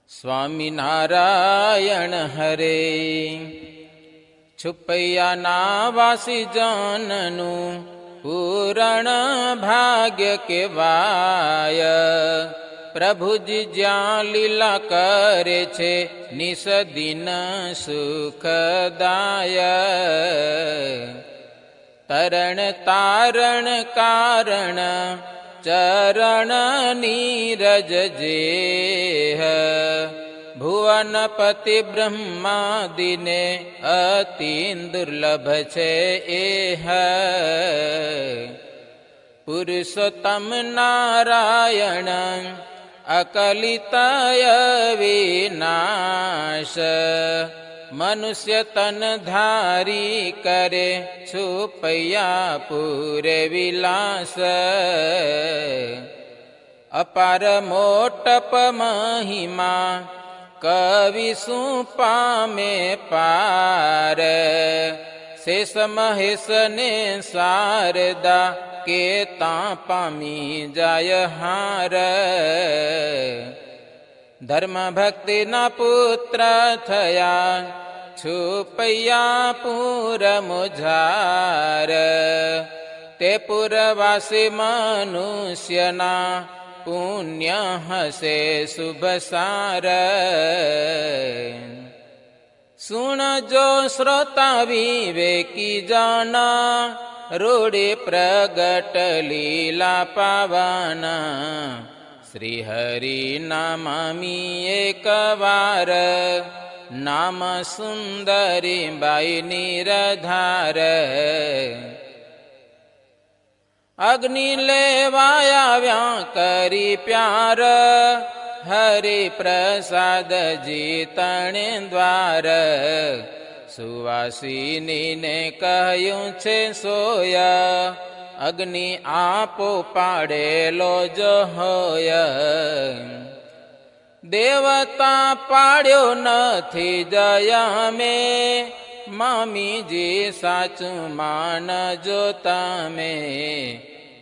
સ્વામિનારાયણ હરે. છુપૈયાના વાસી જનનું પૂરણ ભાગ્ય કેવાય. પ્રભુજી જ્યાં લીલા કરે છે નિસદિન સુખદાય. તરણ તારણ કારણ ચરણ નીરજ જેહ. ભુવનપતિ બ્રહ્માદિને અતિ દુર્લભ છે એહ. પુરુષોત્તમ નારાયણ અકલિતય વિનાશ. મનુષ્ય તન ધારી કરે છુપૈયા પૂરે વિલાસ. અપાર મોટપ મહિમા કવિ શું પામે પાર. શેષ મહેશ ને શારદા કેતા પામી જાય હાર. ધર્મ ભક્તિના પુત્ર થયા છુપૈયા પૂર મુઝાર. તે પુરવાસી મનુષ્યના પુણ્ય હશે શુભસાર. સુણજો શ્રોતા વિવેકી જના રૂઢે પ્રગટ લીલા પાવના. શ્રી હરિ નામામી એક વાર નામ સુંદરી બાઈ નિરધાર. અગ્નિ લેવાયા કરી પ્યાર હરિ પ્રસાદજી તણે દ્વાર. સુવાસિનીને કહ્યું છે સોયા અગ્નિ આપો પાડેલો જ હોય. દેવતા પાડ્યો નથી જયા મેં મામીજી સાચું માનજો તમે.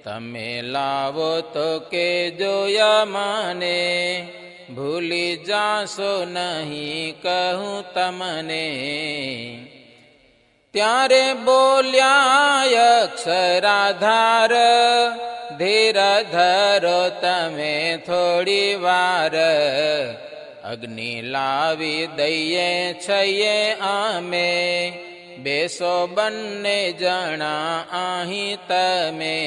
તમે લાવો તો કે જોયા માને ભૂલી જાશો નહીં કહું તમને. ત્યારે બોલ્યા અક્ષરાધાર ધીર ધરો તમે થોડી વાર. અગ્નિ લાવી દઈએ છીએ અમે બેસો બંને જણા અહીં તમે.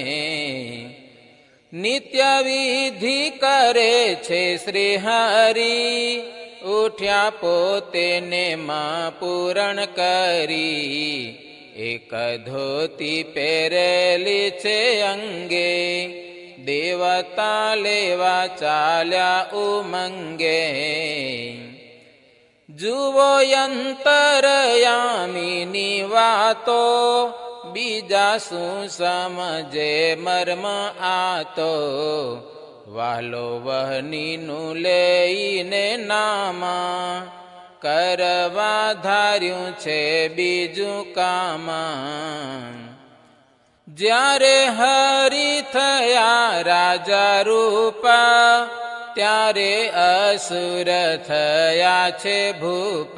નિત્ય વિધિ કરે છે શ્રી હરિ ઉઠ્યા પોતે ને માં પૂરણ કરી. એક ધોતી પહેરેલી છે અંગે દેવતા લેવા ચાલ્યા ઉમંગે. જુઓ અંતરયામીની વાતો બીજા શું સમજે મર્મ આતો. વાલો વહનીનું લઈને નામા કરવા ધાર્યું છે બીજું કામ. જ્યારે હરિ થયા રાજા રૂપા ત્યારે અસુર થયા છે ભૂપ.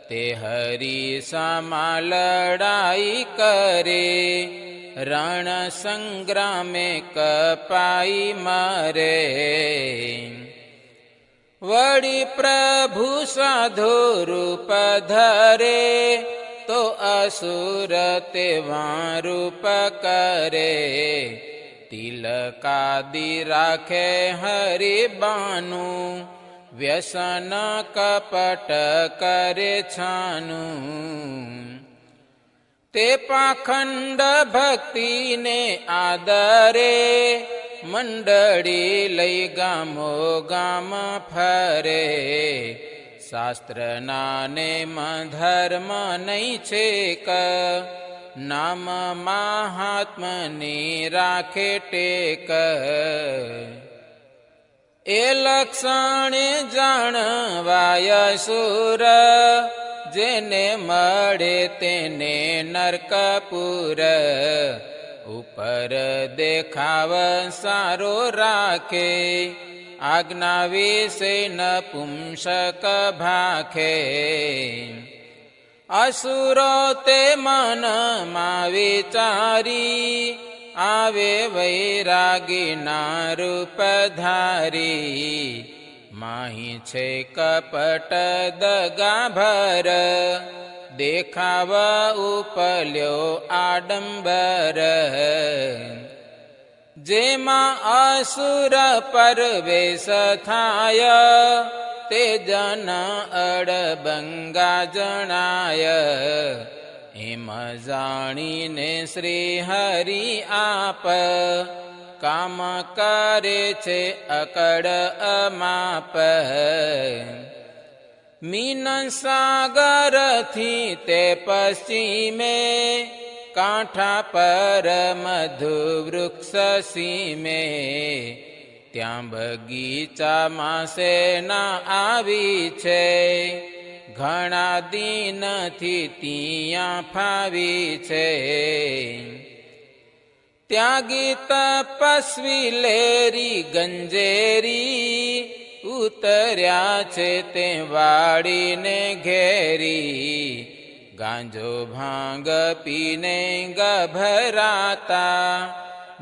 તે હરિ સામા લડાઈ કરે રણ સંગ્રામે કપાઈ મારે. વળી પ્રભુ સાધુ રૂપ ધરે તો અસુર તેવા રૂપ કરે. તિલકાદી રાખે હરિબાનું વ્યસન કપટ કરે છાનું. તે પાખંડ ભક્તિને આદરે મંડળી લઈ ગામો ગામ ફરે. શાસ્ત્રના નેમ ધર્મ નહીં છે ક નામ મહાત્મની રાખે ટેક. એ લક્ષણે જાણવાય સુર જેને મળે તેને નરકપુર. ઉપર દેખાવ સારો રાખે આજ્ઞા વિશે નપુંસક ભાખે. અસુરો તે મનમાં વિચારી આવે વૈરાગીના રૂપ ધારી. માહી છે કપટ દગાભર દેખાવ ઉપલ્યો આડંબર. જેમાં અસુર પરવેશ થાય તે જન અડબંગા જણાય. એમ જાણીને શ્રી હરિ આપ કામ કરે છે અકડ અમાપ. મીન સાગરથી તે પશ્ચિમે કાંઠા પર મધુ વૃક્ષ સીમે. ત્યાં બગીચામાં સેના આવી છે ઘણા દિનથી ત્યાં ફાવી છે. ત્યાં ગીત તપસ્વી લેરી ગંજેરી ઉતર્યા છે તે વાડીને ઘેરી. ગાંજો ભાંગ પીને ગભરાતા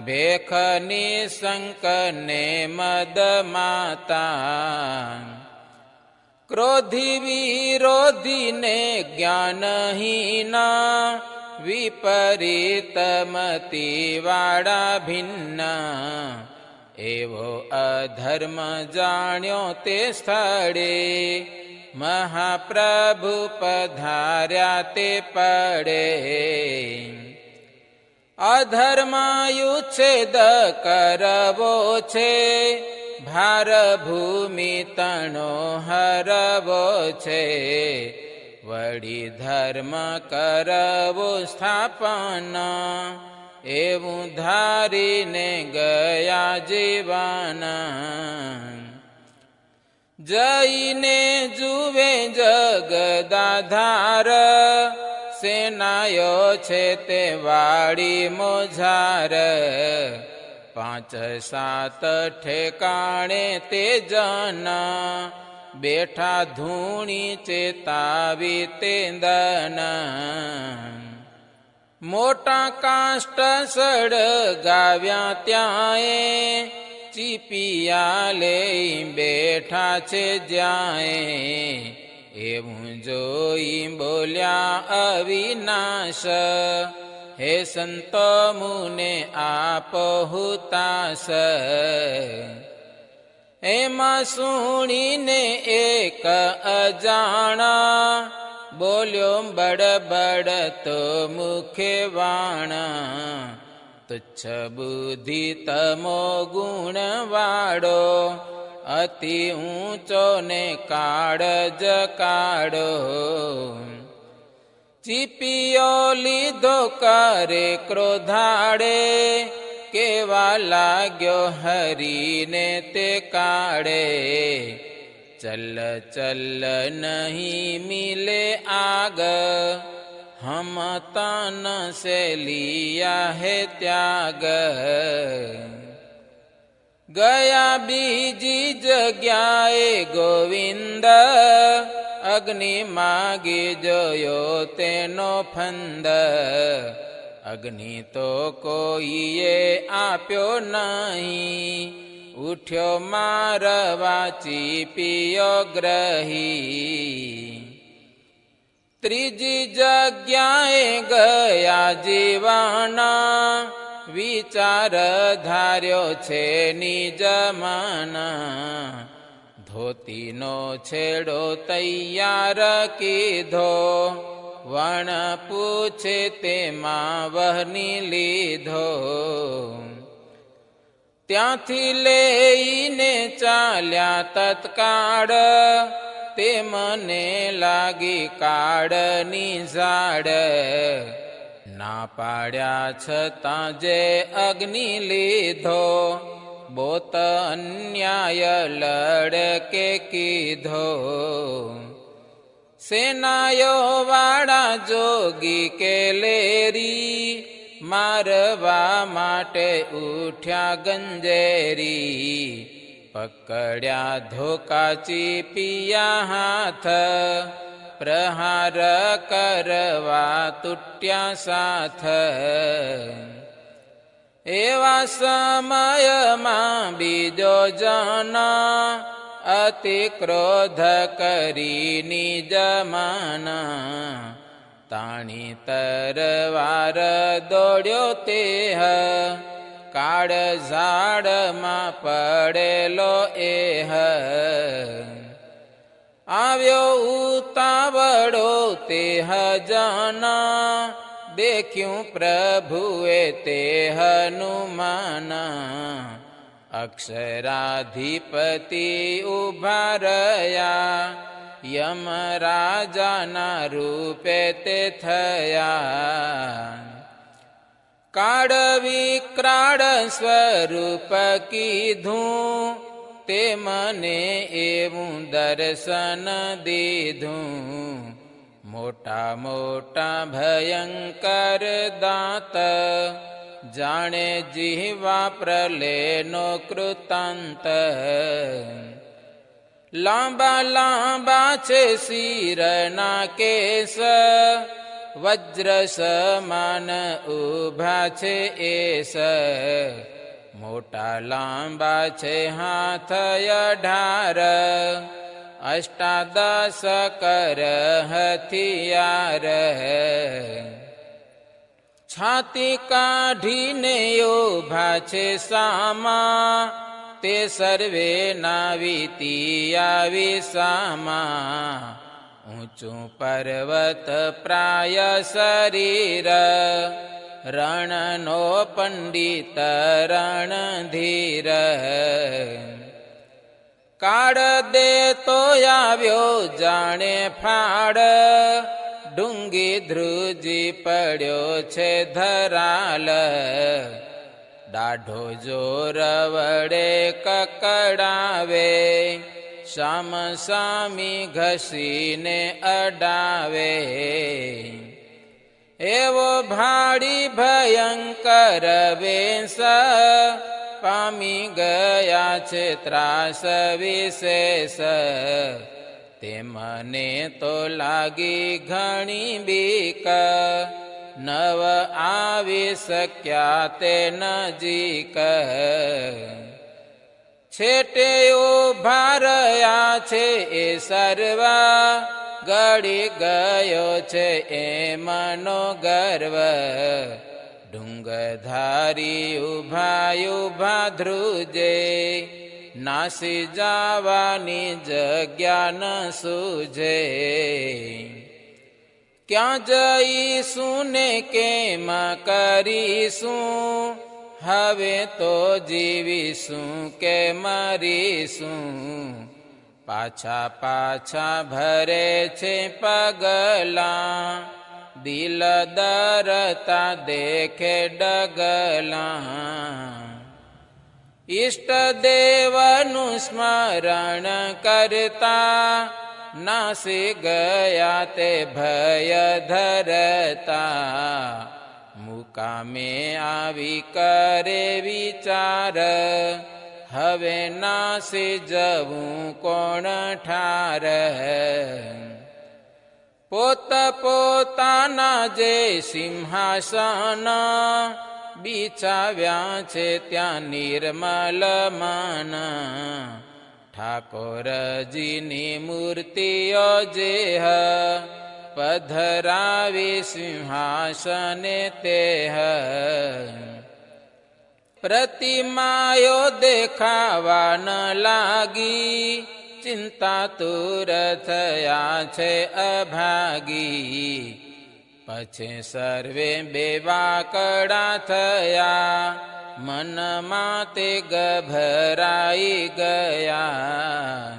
ભેખની શંકને મદ માતા. ક્રોધી વિરોધીને જ્ઞાનહીના વિપરીત મતી વાળા ભિન્ન. એવો અધર્મ જાણ્યો તે સ્થળે મહાપ્રભુ પધાર્યા તે પડે. અધર્માયુચ્છેદ કરવો છે ભાર ભૂમિ તણો હરવો છે. વળી ધર્મ કરવો સ્થાપન એવું ધારીને ગયા જીવન. જઈને જુએ જગદાધાર સેનાયો છે તે વાડી મોજાર. 5-7 ઠેકાણે તે જન બેઠા ધૂણી ચેતાવી તે દન. મોટા કાષ્ટ સળગાવ્યા ત્યાંય ચીપિયા લઈ બેઠા છે જ્યાં. એવું જોઈ બોલ્યા અવિનાશ હે સંતો મુને આપ હુતાસ. એમાં સુણીને એક અજાણા બોલ્યો બડબડ તો મુખે વાણ. તુચ્છ બુદ્ધિ તમો ગુણ વાળો અતિ ઊંચો ને કાળજ કાઢો. ચીપિયો લીધો કરે ક્રોધાડે કેવા લાગ્યો હરીને તે કાળે. ચલ ચલ નહીં મિલે આગ હમ તન સે લિયા હે ત્યાગ. ગયા બીજી જગ્યાએ ગોવિંદ અગ્નિ માગી જોયો તેનો ફંદ. અગ્નિ તો કોઈએ આપ્યો નહીં ઉઠ્યો મારવા ચીપિયો ગ્રહી. ત્રીજી જગ્યાએ ગયા જીવાના વિચાર ધાર્યો છે નિજ મન. ધોતીનો છેડો તૈયાર કીધો વણ પૂછે તેમાં વહની લીધો. ત્યાંથી લઈને ચાલ્યા તત્કાળ તે મને લાગી કાળની ઝાડ. ના પાડ્યા છતાં જે અગ્નિ લીધો બોત અન્યાય લડકે કીધો. સેનાયો વાળા જોગી કેલેરી મારવા માટે ઉઠ્યા ગંજેરી. પકડ્યા ધોકાચી પિયા હાથ, પ્રહાર કરવા તૂટ્યા સાથ. એવા સમયમાં બીજો જના અતિ ક્રોધ કરી નિજમાના, તાણી તરવાર દોડ્યો તેહ, કાળ ઝાડમાં પડેલો એહ. આવ્યો ઉતાવળો તેહ જના, દેખ્યું પ્રભુએ તે હનુમાના. અક્ષરાધિપતિ ઉભા રહ્યા, યમરાજાના રૂપે તે થયા. કાળ વિકરાળ સ્વરૂપ કીધું, તે મને એવું દર્શન દીધું. મોટા મોટા ભયંકર દાંત, જાણે જીવા પ્રલેનો કૃતાંત. લાંબા લાંબા છે શિરના કેસ, વજ્ર સમાન ઉભા છે એસ. મોટા લાંબા છે હાથ 18, અષ્ટાદશ કર હથિયાર. છાતી કાઢીને ઉભા છે સામા, તે સર્વે નાવીતિયા વિસામા. ઊંચું પર્વત પ્રાય શરીર, રણનો પંડિત રણધીર. કાળ દેતો આવ્યો જાણે ફાળ, ડુંગી ધ્રુજી પડ્યો છે ધરાલ. દાઢો જોર વડે કકડાવે, સામ સામી ઘસીને અડાવે. એવો ભાડી ભયંકર વેશ, પામી ગયા છે ત્રાસ વિશેષ. તે મને તો લાગી ઘણી બીક, નવ આવી શક્યા તે નજીક. છેટે ઉભા રહ્યા છે એ સર્વા, ગળી ગયો છે એમનો ગર્વ. ડુંગરધારી ઉભા ઉભા ધ્રુજે, નાસી જવાની જગ્યા ન સૂજે. ક્યાં જઈશું ને કેમ કરીશું, હવે તો જીવીશું કે મરીશું. પાછા પાછા ભરે છે પગલાં, દિલ દરતા દેખે ડગલાં. ઈષ્ટદેવનું સ્મરણ કરતા, નાસી ગયા તે ભય ધરતા. મુકામે આવી કરે વિચાર, હવે નાસી જવું કોણ ઠાર. પોત પોતાના જે સિંહાસન, બિછાવ્યા છે ત્યાં નિર્મલ મન. ઠાકોરજીની મૂર્તિઓ જેહ, પધરાવી સિંહાસને તેહ. પ્રતિમાયો દેખાવા ન લાગી, ચિંતાતુર થયા છે અભાગી. પછી સર્વે બેવાકડા થયા, મનમાં તે ગભરાઈ ગયા.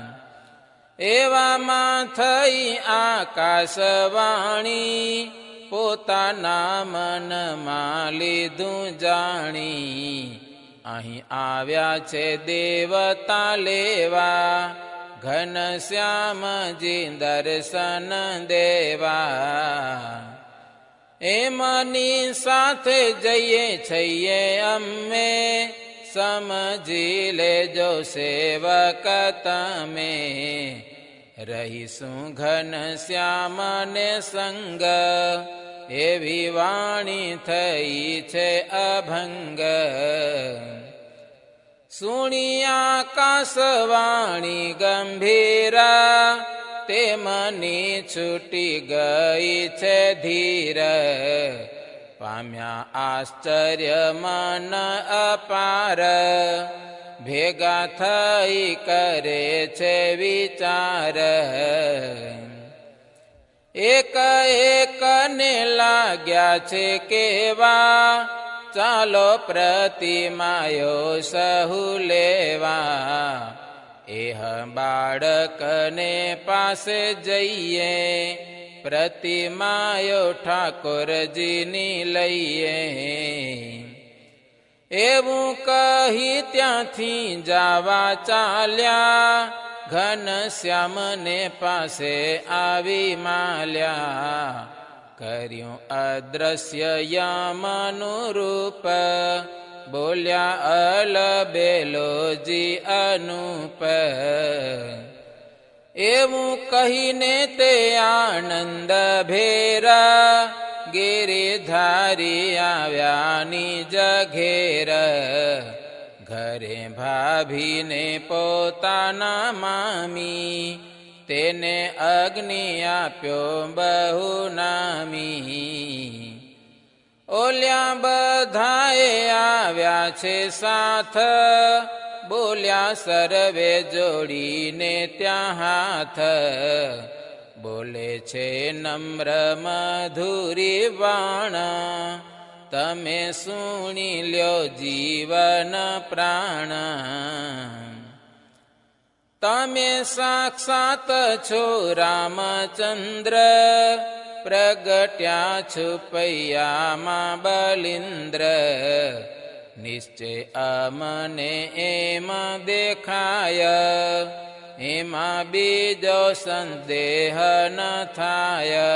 એવામાં થઈ આકાશવાણી, પોતાના મનમાં લીધું જાણી. અહીં આવ્યા છે દેવતા લેવા, ઘનશ્યામજી દર્શન દેવા. એમની સાથે જઈએ છીએ અમે, સમજી લેજો સેવક તમે, રહીશું ઘન શ્યામને સંગ, એવી વાણી થઈ છે અભંગ. સુણી આકાશવાણી ગંભીરા, તે મની છૂટી ગઈ છે ધીર, પામ્યા આશ્ચર્ય મન અપાર, ભેગા થઈ કરે છે વિચાર. એક એકને લાગ્યા છે કેવા, ચાલો પ્રતિમાયો સહુ લેવા, એહ બાળકને પાસે જઈએ, પ્રતિમાયો ઠાકોરજીની લઈએ. એવું કહી ત્યાંથી જાવા ચાલ્યા, ઘન શ્યામને પાસે આવી માલ્યા. કર્યું અદ્રશ્ય યમનું રૂપ, બોલ્યા અલબેલોજી અનુપ. એવું કહીને તે આનંદ ભેરા, ગિરિધારી આવ્યા નિજ ઘેર. ઘરે ભાભીને પોતાના મામી, તેને અગ્નિ આપ્યો બહુ નામી. ઓલ્યા બધાએ આવ્યા છે સાથ, બોલ્યા સર્વે જોડીને ત્યાં હાથ. બોલે છે નમ્ર મધુરી વાણ, તમે સુણી લ્યો જીવન પ્રાણ. તમે સાક્ષાત છો રામચંદ્ર, પ્રગટ્યા છુપૈયામાં બલિન્દ્ર. નિશ્ચય અમને એમાં દેખાય, એમાં બીજો સંદેહ ન થાય.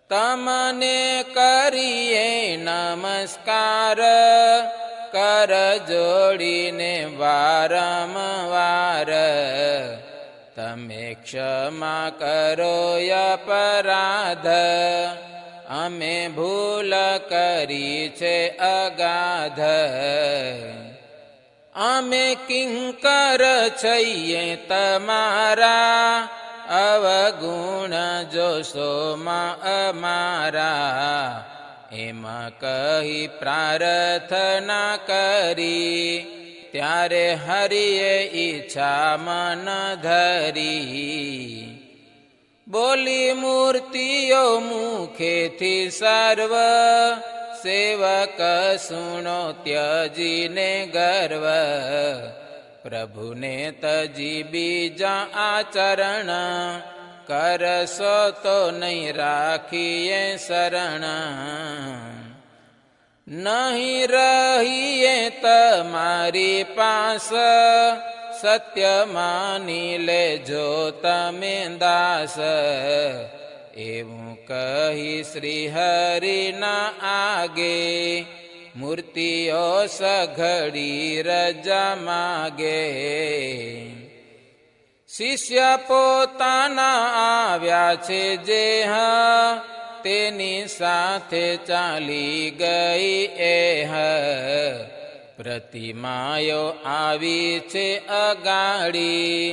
તમને કરીએ નમસ્કાર, કર જોડીને વારંવાર. તમે ક્ષમા કરો અપરાધ, અમે ભૂલ કરી છે અગાધ. અમે કિંકર છીએ તમારા, અવગુણ જોશોમાં અમારા. એમાં કહી પ્રાર્થના કરી, ત્યારે હરિએ ઈચ્છા મન ધરી. બોલી મૂર્તિઓ મુખેથી સર્વ, સેવક સુણો ત્યજીને ગર્વ. પ્રભુને તજી બીજા આચરણ, કરશો તો નહીં રાખીએ શરણ. નહીં રહીએ તમારી પાસ, સત્ય માની લેજો તમે દાસ. એવું કહી શ્રી હરિના આગે, મૂર્તિઓ સઘળી રજા માગે. શિષ્ય પોતાના આવ્યા છે જે, તેની સાથે ચાલી ગઈ એહ. પ્રતિમાયો આવી છે અગાડી,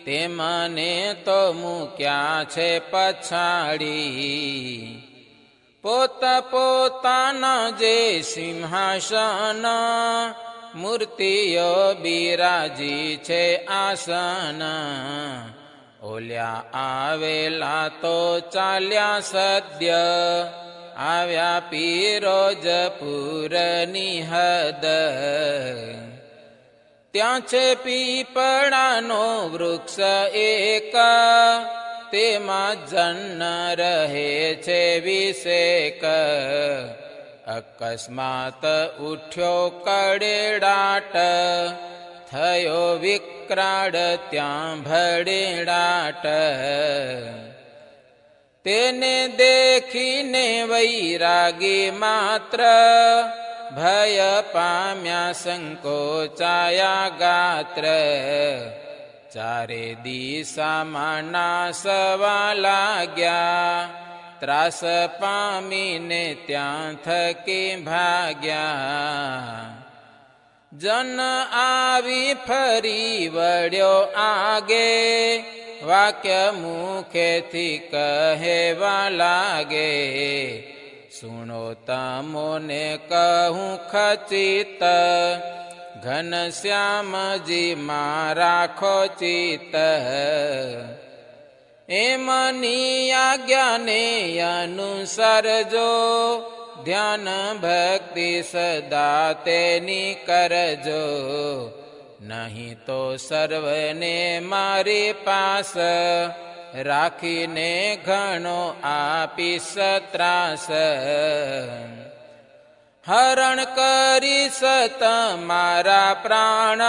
તેમને તો મૂક્યા છે પછાડી. પોતાના જે સિંહાસન, મૂર્તિઓ બિરાજી છે આસન. ઓલ્યા આવેલા તો ચાલ્યા સદ્ય, આવ્યા પીરોજપુરની હદ. ત્યાં છે પીપળાનો વૃક્ષ એક, તેમાં જન્ન રહે છે વિષેક. અકસ્માત ઉઠ્યો કડેડાટ, થયો વિકરાળ ત્યાં ભડેડાટ. તેને દેખીને વૈરાગી માત્ર, ભય પામ્યા સંકોચાયા ગાત્ર ચારે દિશામાં નાસવા લાગ્યા ત્રાસ પામીને ત્યાં થકી ભાગ્યા જન આવી ફરી વળ્યો આગે વાક્ય મુખેથી કહેવા લાગે સુણો તમોને કહું ખચિત ઘનશ્યામજી માં રાખો ચિત્ત એમની આજ્ઞાને અનુસરજો ધ્યાન ભક્તિ સદા તેની કરજો નહીં તો સર્વને મારી પાસ રાખીને ઘણો આપીશ ત્રાસ હરણ કરીશ તમારા પ્રાણ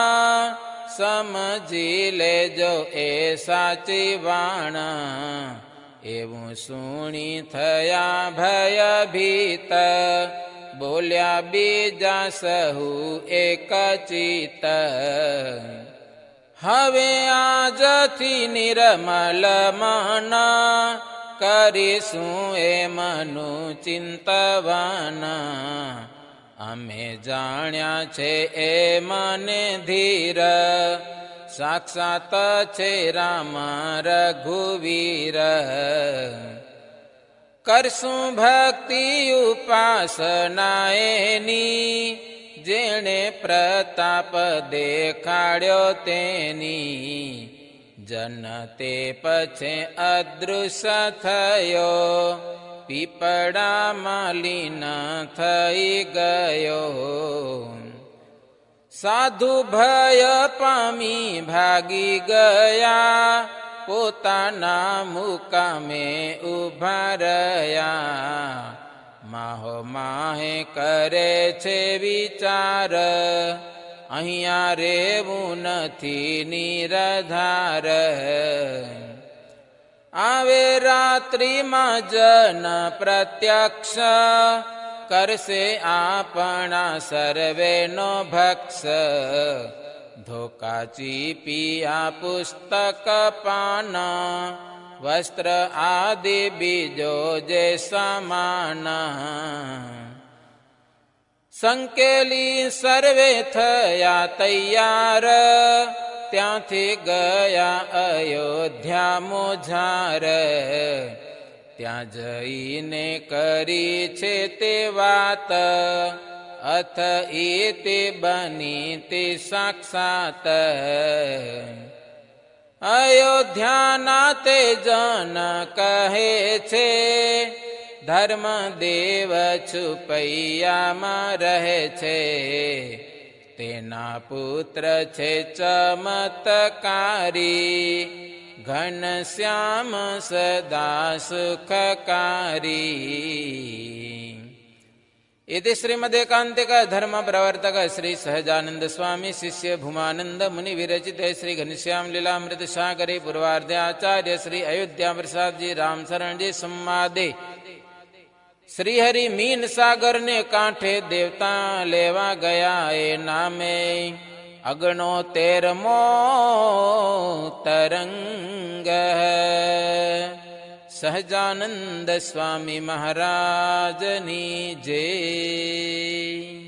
સમજી લેજો એ સાચી વાણ એવું સુણી થયા ભયભીત બોલ્યા બીજા સહુ એક ચિત્ત હવે આજથી નિર્મલ મન કરીશું એ મનું ચિંતવન અમે જાણ્યા છે એ મને ધીર સાક્ષાત છે રામ રઘુવીર કરશું ભક્તિ ઉપાસના એની જેણે પ્રતાપ દેખાડ્યો તેની જન તે પછી અદૃશ્ય થયો પીપળામાં લીન થઈ ગયો સાધુ ભય પામી ભાગી ગયા પોતાના મુકામે ઉભા રહ્યા માહો માહે કરે છે વિચાર અહીંયા રેવું નથી નિરધાર આવે રાત્રિમાં જન પ્રત્યક્ષ કરશે આપણા સર્વેનો ભક્ષ ધોકા ચીપિયા પુસ્તક પાન વસ્ત્ર આદિ બીજો જે સમાન સંકેલી સર્વે થયા તૈયાર ત્યાંથી ગયા અયોધ્યા મોજાર ત્યાં જઈને કરી છે તે વાત અથ એ તે બની તે સાક્ષાત અયોધ્યાના તે જન કહે છે ધર્મદેવ છુપૈયામાં રહે છે તેના પુત્ર છે ચમત્કારી ઘનશ્યામ સદા સુખકારી इति श्रीमदेकांतिक धर्म प्रवर्तक श्री सहजानंद स्वामी शिष्य भूमानंद मुनि विरचित श्री घनश्याम लीलामृत सागरे पूर्वार्धे आचार्य श्री अयोध्या प्रसाद जी राम शरण जी संवादे श्री हरि मीन सागर ने कांठे देवता लेवा गया ए नामे 69मो तरंग સહજાનંદ સ્વામી મહારાજની જય.